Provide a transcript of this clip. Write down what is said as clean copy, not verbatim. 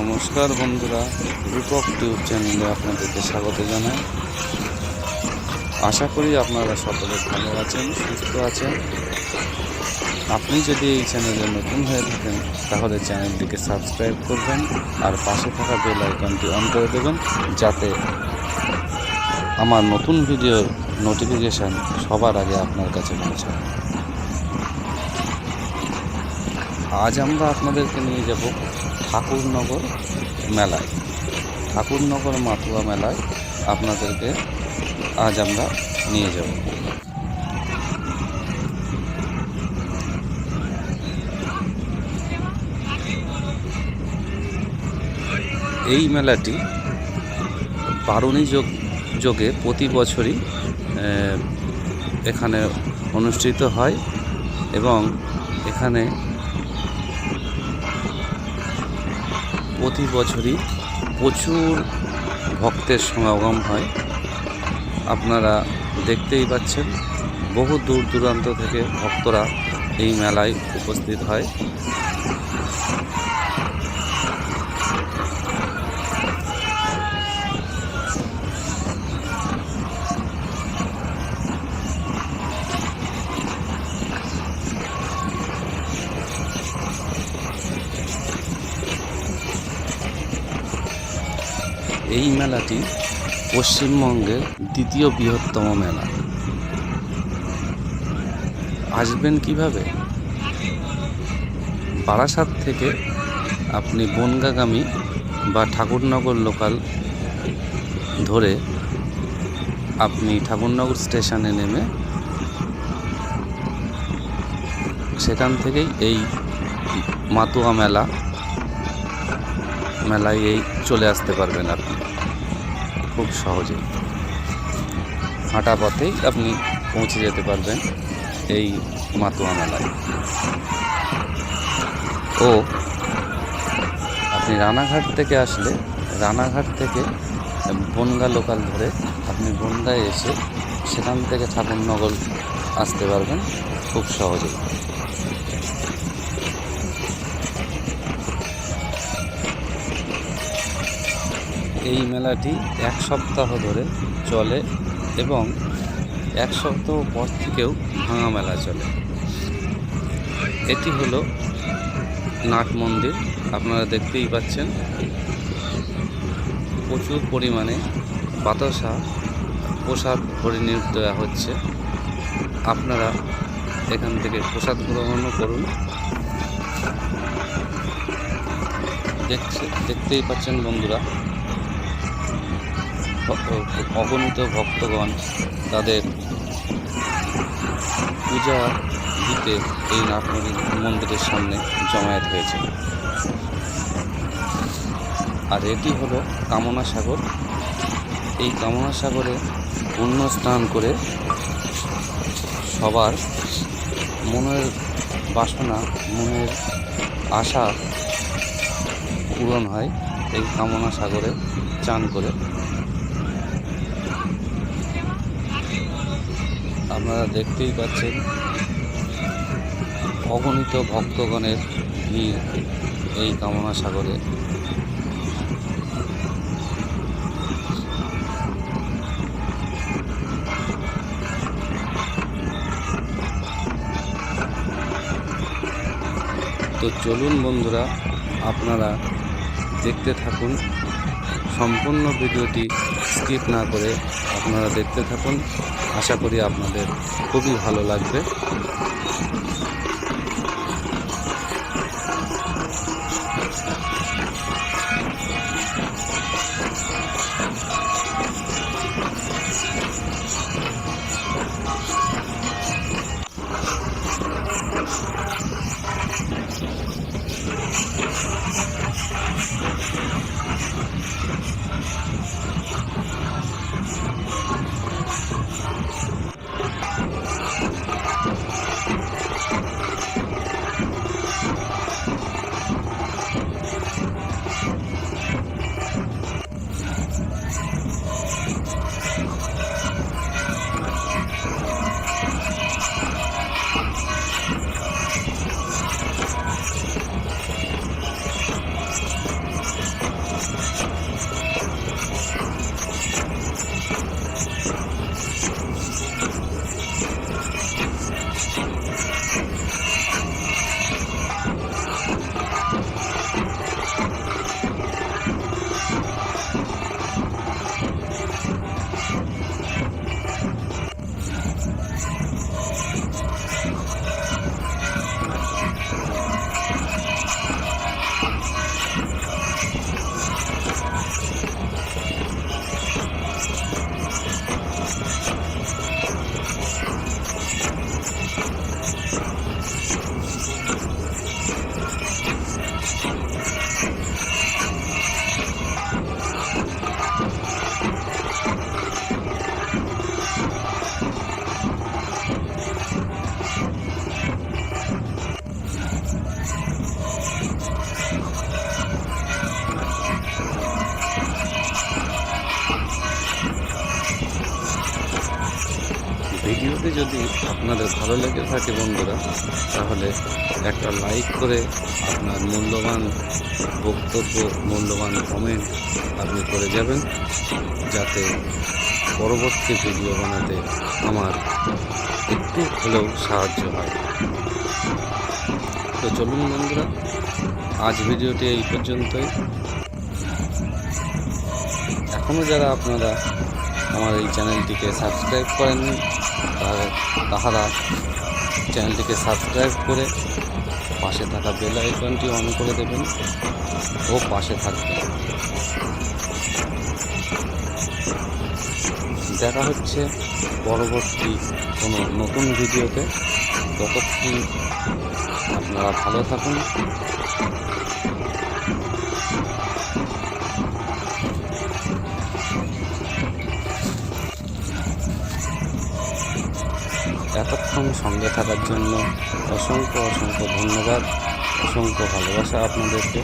নমস্কার বন্ধুরা, রূপক টিউব চ্যানেলে আপনাদেরকে স্বাগত জানাই। আশা করি আপনারা সকলে ভালো আছেন, সুস্থ আছেন। আপনি যদি এই চ্যানেলে নতুন হয়ে থাকেন তাহলে চ্যানেলটিকে সাবস্ক্রাইব করবেন আর পাশে থাকা বেল আইকনটি অন করে দেবেন, যাতে আমার নতুন ভিডিওর নোটিফিকেশান সবার আগে আপনার কাছে পৌঁছায়। আজ আমরা আপনাদেরকে নিয়ে যাব ঠাকুরনগর মেলায়। ঠাকুরনগর মাতুয়া মেলায় আপনাদেরকে আজ আমরা নিয়ে যাব। এই মেলাটি বারুণী যোগে প্রতি বছরই এখানে অনুষ্ঠিত হয় এবং এখানে প্রতি বছরই প্রচুর ভক্তের সমাগম হয়। আপনারা দেখতেই পাচ্ছেন, বহু দূর দূরান্ত থেকে ভক্তরা এই মেলায় উপস্থিত হয়। এই মেলাটি পশ্চিমবঙ্গের দ্বিতীয় বৃহত্তম মেলা। আসবেন কিভাবে? বারাসাত থেকে আপনি বনগাগামী বা ঠাকুরনগর লোকাল ধরে আপনি ঠাকুরনগর স্টেশনে নেমে সেখান থেকেই এই মাতুয়া মেলায় এই চলে আসতে পারবেন। আপনি খুব সহজেই হাঁটা পথেই আপনি পৌঁছে যেতে পারবেন এই মাতুয়া মেলায়। ও আপনি রানাঘাট থেকে আসলে রানাঘাট থেকে বনগা লোকাল ধরে আপনি বনগায় এসে সেখান থেকে ঠাকুরনগর আসতে পারবেন খুব সহজেই। এই মেলাটি এক সপ্তাহ ধরে চলে এবং এক সপ্তাহ পর থেকেও ভাঙা মেলা চলে। এটি হলো নাট মন্দির। আপনারা দেখতেই পাচ্ছেন, প্রচুর পরিমাণে বাতাসা প্রসাদ হরিণীর দেওয়া হচ্ছে। আপনারা এখান থেকে প্রসাদ গ্রহণও করুন। দেখতেই পাচ্ছেন বন্ধুরা, অগণিত ভক্তগণ তাদের পূজা দিতে এই নাট মন্দিরের সামনে জমায়েত হয়েছে। আর এটি হলো কামনা সাগর। এই কামনা সাগরে পুণ্য স্নান করে সবার মনের বাসনা, মনের আশা পূরণ হয় এই কামনা সাগরে চান করে। আপনারা দেখতেই পাচ্ছেন অগণিত ভক্তগণের ভিড় এই কামনা সাগরে। তো চলুন বন্ধুরা, আপনারা দেখতে থাকুন। সম্পূর্ণ ভিডিওটি স্কিপ না করে আপনারা দেখতে থাকুন। আশা করি আপনাদের খুবই ভালো লাগবে। ভিডিওটি যদি আপনাদের ভালো লেগে থাকে বন্ধুরা, তাহলে একটা লাইক করে আপনার মূল্যবান বক্তব্য, মূল্যবান কমেন্ট আপনি করে যাবেন, যাতে পরবর্তী ভিডিও বানাতে আমার একটু হলেও সাহায্য হয়। তো চলুন বন্ধুরা, আজ ভিডিওটি এই পর্যন্তই। এখনও যারা আপনারা আমার এই চ্যানেলটিকে সাবস্ক্রাইব করেননি, তাহারা চ্যানেলটিকে সাবস্ক্রাইব করে পাশে থাকা বেল আইকনটি অন করে দেবেন ও পাশে থাকবেন। দেখা হচ্ছে পরবর্তী কোনো নতুন ভিডিওতে। ততক্ষণ আপনারা ভালো থাকুন। এতক্ষণ সঙ্গে থাকার জন্য অসংখ্য অসংখ্য ধন্যবাদ, অসংখ্য ভালোবাসা আপনাদেরকে।